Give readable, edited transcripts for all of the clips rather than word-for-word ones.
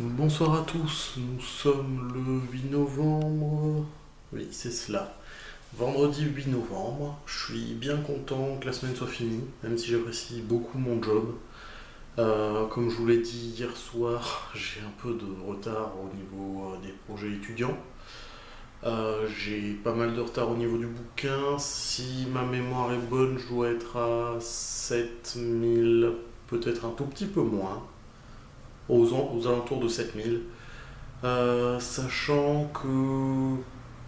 Bonsoir à tous, nous sommes le 8 novembre. Oui, c'est cela. Vendredi 8 novembre. Je suis bien content que la semaine soit finie, même si j'apprécie beaucoup mon job. Comme je vous l'ai dit hier soir, j'ai un peu de retard au niveau des projets étudiants. J'ai pas mal de retard au niveau du bouquin. Si ma mémoire est bonne, je dois être à 7000, peut-être un tout petit peu moins, aux alentours de 7000. Sachant que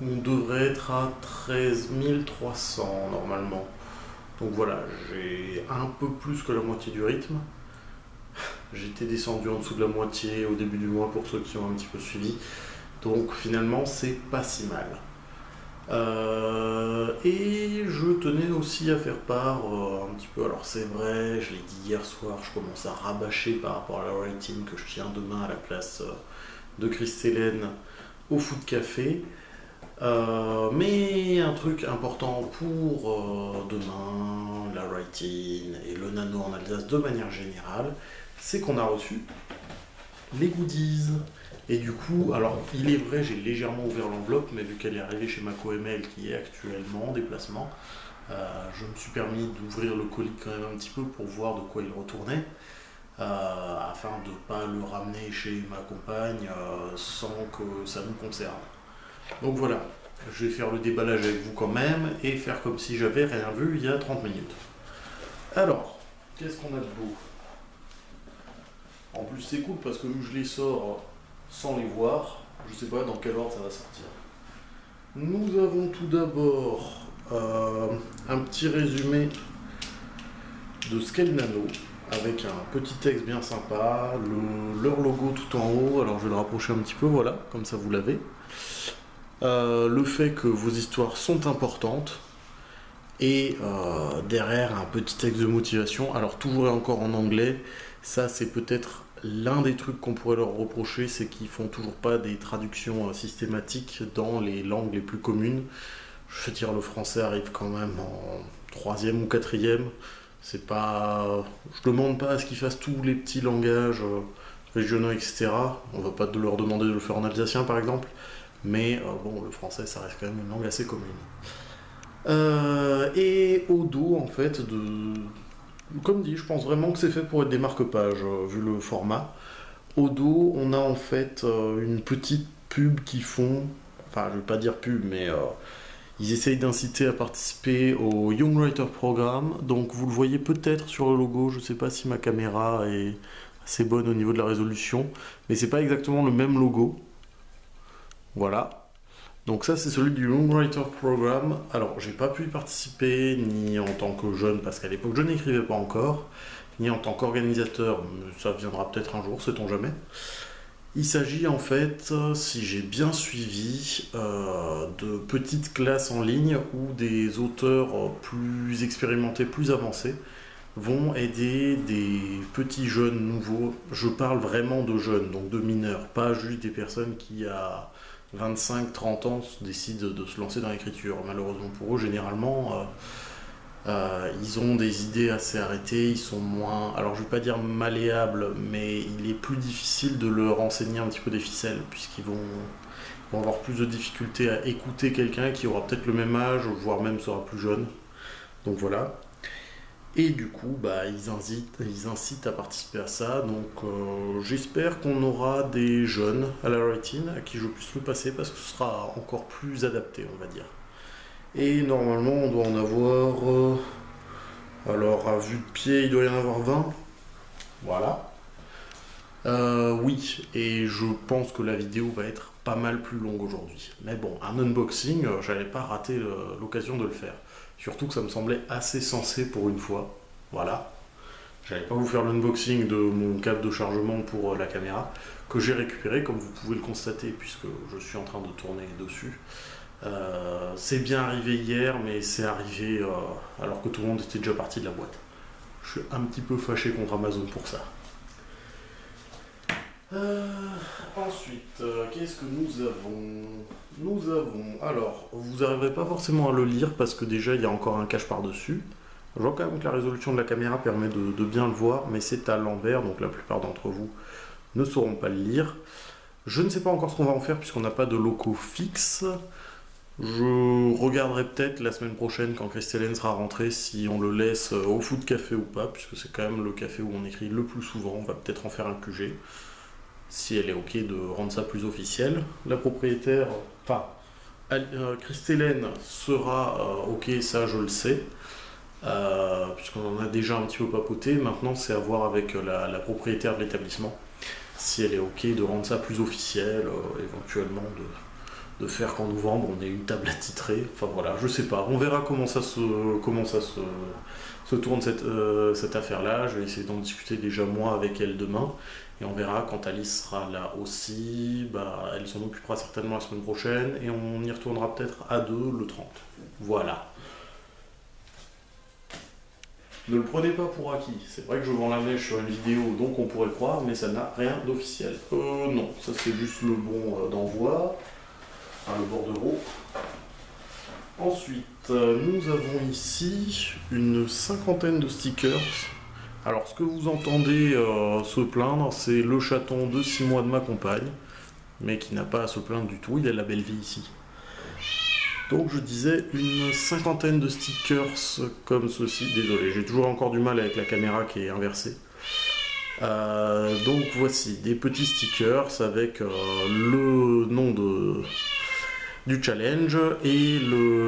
on devrait être à 13 300 normalement. Donc voilà, j'ai un peu plus que la moitié du rythme. J'étais descendu en dessous de la moitié au début du mois pour ceux qui ont un petit peu suivi. Donc finalement, c'est pas si mal. Et je tenais aussi à faire part un petit peu, alors c'est vrai, je l'ai dit hier soir, je commence à rabâcher par rapport à la writing que je tiens demain à la place de Christelle au foot café. Mais un truc important pour demain, la writing et le nano en Alsace de manière générale, c'est qu'on a reçu les goodies. Et du coup, alors il est vrai, j'ai légèrement ouvert l'enveloppe, mais vu qu'elle est arrivée chez MacoML qui est actuellement en déplacement, je me suis permis d'ouvrir le colis quand même un petit peu pour voir de quoi il retournait, afin de ne pas le ramener chez ma compagne sans que ça nous concerne. Donc voilà, je vais faire le déballage avec vous quand même et faire comme si j'avais rien vu il y a 30 minutes. Alors, qu'est-ce qu'on a de beau? En plus c'est cool parce que je les sors sans les voir, je sais pas dans quel ordre ça va sortir. Nous avons tout d'abord un petit résumé de Scale Nano avec un petit texte bien sympa, leur logo tout en haut, alors je vais le rapprocher un petit peu, voilà, comme ça vous l'avez. Le fait que vos histoires sont importantes et derrière un petit texte de motivation, alors toujours et encore en anglais, ça c'est peut-être l'un des trucs qu'on pourrait leur reprocher, c'est qu'ils font toujours pas des traductions systématiques dans les langues les plus communes. Je veux dire, le français arrive quand même en troisième ou quatrième. C'est pas, je demande pas à ce qu'ils fassent tous les petits langages régionaux, etc. On va pas leur demander de le faire en alsacien par exemple, mais bon, le français ça reste quand même une langue assez commune. Et au dos en fait comme dit, je pense vraiment que c'est fait pour être des marque-pages, vu le format. Au dos, on a en fait une petite pub qui font, enfin je vais pas dire pub, mais ils essayent d'inciter à participer au Young Writer Programme. Donc vous le voyez peut-être sur le logo, je sais pas si ma caméra est assez bonne au niveau de la résolution, mais c'est pas exactement le même logo. Voilà. Donc ça c'est celui du Young Writer Programme. Alors j'ai pas pu y participer ni en tant que jeune parce qu'à l'époque je n'écrivais pas encore, ni en tant qu'organisateur, ça viendra peut-être un jour, sait-on jamais. Il s'agit en fait, si j'ai bien suivi, de petites classes en ligne où des auteurs plus expérimentés, plus avancés, vont aider des petits jeunes nouveaux. Je parle vraiment de jeunes, donc de mineurs, pas juste des personnes qui à 25-30 ans décident de se lancer dans l'écriture. Malheureusement pour eux, généralement, ils ont des idées assez arrêtées, ils sont moins, alors je ne vais pas dire malléables, mais il est plus difficile de leur enseigner un petit peu des ficelles, puisqu'ils vont avoir plus de difficultés à écouter quelqu'un qui aura peut-être le même âge, voire même sera plus jeune. Donc voilà. Et du coup, bah, ils incitent à participer à ça. Donc j'espère qu'on aura des jeunes à la writing à qui je puisse le passer parce que ce sera encore plus adapté, on va dire. Et normalement, on doit en avoir. Alors, à vue de pied, il doit y en avoir 20. Voilà. Oui, et je pense que la vidéo va être pas mal plus longue aujourd'hui. Mais bon, un unboxing, j'allais pas rater l'occasion de le faire. Surtout que ça me semblait assez sensé pour une fois. Voilà. J'allais pas vous faire l'unboxing de mon câble de chargement pour la caméra, que j'ai récupéré, comme vous pouvez le constater, puisque je suis en train de tourner dessus. C'est bien arrivé hier, mais c'est arrivé alors que tout le monde était déjà parti de la boîte. Je suis un petit peu fâché contre Amazon pour ça. Ensuite, qu'est-ce que nous avons? Nous avons. Alors, vous n'arriverez pas forcément à le lire parce que déjà il y a encore un cache par-dessus. Je vois quand même que la résolution de la caméra permet de bien le voir, mais c'est à l'envers, donc la plupart d'entre vous ne sauront pas le lire. Je ne sais pas encore ce qu'on va en faire puisqu'on n'a pas de locaux fixes. Je regarderai peut-être la semaine prochaine quand Christelle sera rentrée si on le laisse au foot café ou pas, puisque c'est quand même le café où on écrit le plus souvent. On va peut-être en faire un QG, si elle est ok de rendre ça plus officiel. La propriétaire, enfin, Christelle sera ok, ça je le sais, puisqu'on en a déjà un petit peu papoté. Maintenant c'est à voir avec la propriétaire de l'établissement, si elle est ok de rendre ça plus officiel, éventuellement de faire qu'en novembre on ait une table attitrée. Enfin voilà, je sais pas. On verra comment ça se tourne cette affaire-là. Je vais essayer d'en discuter déjà moi avec elle demain. Et on verra quand Alice sera là aussi. Bah, elle s'en occupera certainement la semaine prochaine. Et on y retournera peut-être à deux le 30. Voilà. Ne le prenez pas pour acquis. C'est vrai que je vends la mèche sur une vidéo, donc on pourrait croire, mais ça n'a rien d'officiel. Non, ça c'est juste le bon d'envoi. Le bordereau. Ensuite, nous avons ici une cinquantaine de stickers. Alors, ce que vous entendez se plaindre, c'est le chaton de 6 mois de ma compagne, mais qui n'a pas à se plaindre du tout, il a la belle vie ici. Donc, je disais une cinquantaine de stickers comme ceci. Désolé, j'ai toujours encore du mal avec la caméra qui est inversée. Donc, voici des petits stickers avec le nom du challenge et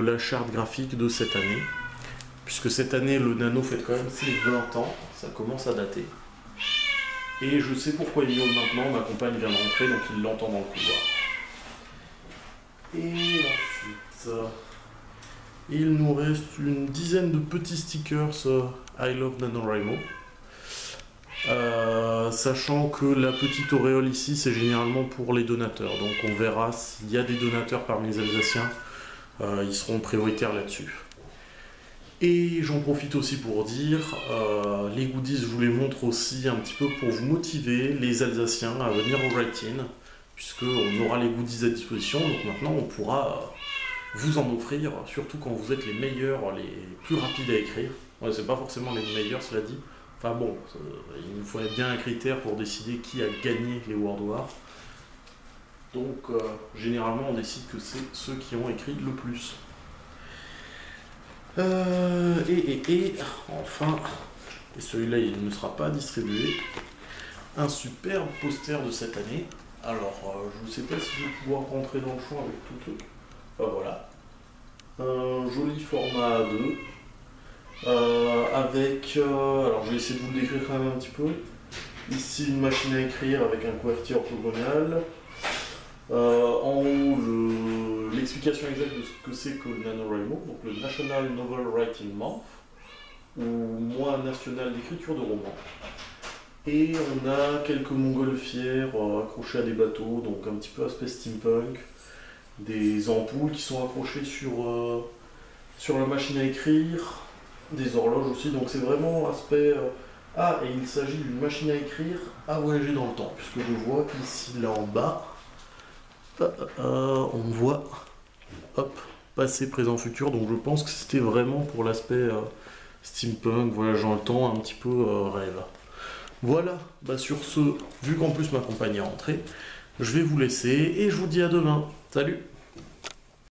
la charte graphique de cette année, puisque cette année le nano fête quand même ses 20 ans, ça commence à dater, et je sais pourquoi il miaule maintenant. Ma compagne vient de rentrer donc il l'entend dans le couloir. Et ensuite il nous reste une dizaine de petits stickers I love NaNoWriMo. Sachant que la petite auréole ici c'est généralement pour les donateurs, donc on verra s'il y a des donateurs parmi les Alsaciens, ils seront prioritaires là-dessus. Et j'en profite aussi pour dire, les goodies je vous les montre aussi un petit peu pour vous motiver les Alsaciens à venir au write-in, puisqu'on aura les goodies à disposition, donc maintenant on pourra vous en offrir, surtout quand vous êtes les meilleurs, les plus rapides à écrire. Ouais, c'est pas forcément les meilleurs, cela dit. Enfin bon, il nous faut bien un critère pour décider qui a gagné les World Wars. Donc généralement on décide que c'est ceux qui ont écrit le plus. Et enfin, et celui-là il ne sera pas distribué, un superbe poster de cette année. Alors je ne sais pas si je vais pouvoir rentrer dans le champ avec tout le truc. Enfin voilà. Un joli format A2. Alors je vais essayer de vous le décrire quand même un petit peu. Ici une machine à écrire avec un QWERTY orthogonal. En haut l'explication exacte de ce que c'est que le NaNoWriMo, donc le National Novel Writing Month, ou mois national d'écriture de romans. Et on a quelques montgolfières accrochées à des bateaux, donc un petit peu aspect steampunk, des ampoules qui sont accrochées sur la machine à écrire, des horloges aussi, donc c'est vraiment aspect... et il s'agit d'une machine à écrire à voyager dans le temps, puisque je vois qu'ici, là en bas, on voit, passé, présent, futur, donc je pense que c'était vraiment pour l'aspect steampunk, voyage dans le temps, un petit peu rêve. Voilà, sur ce, vu qu'en plus ma compagne est rentrée, je vais vous laisser et je vous dis à demain. Salut!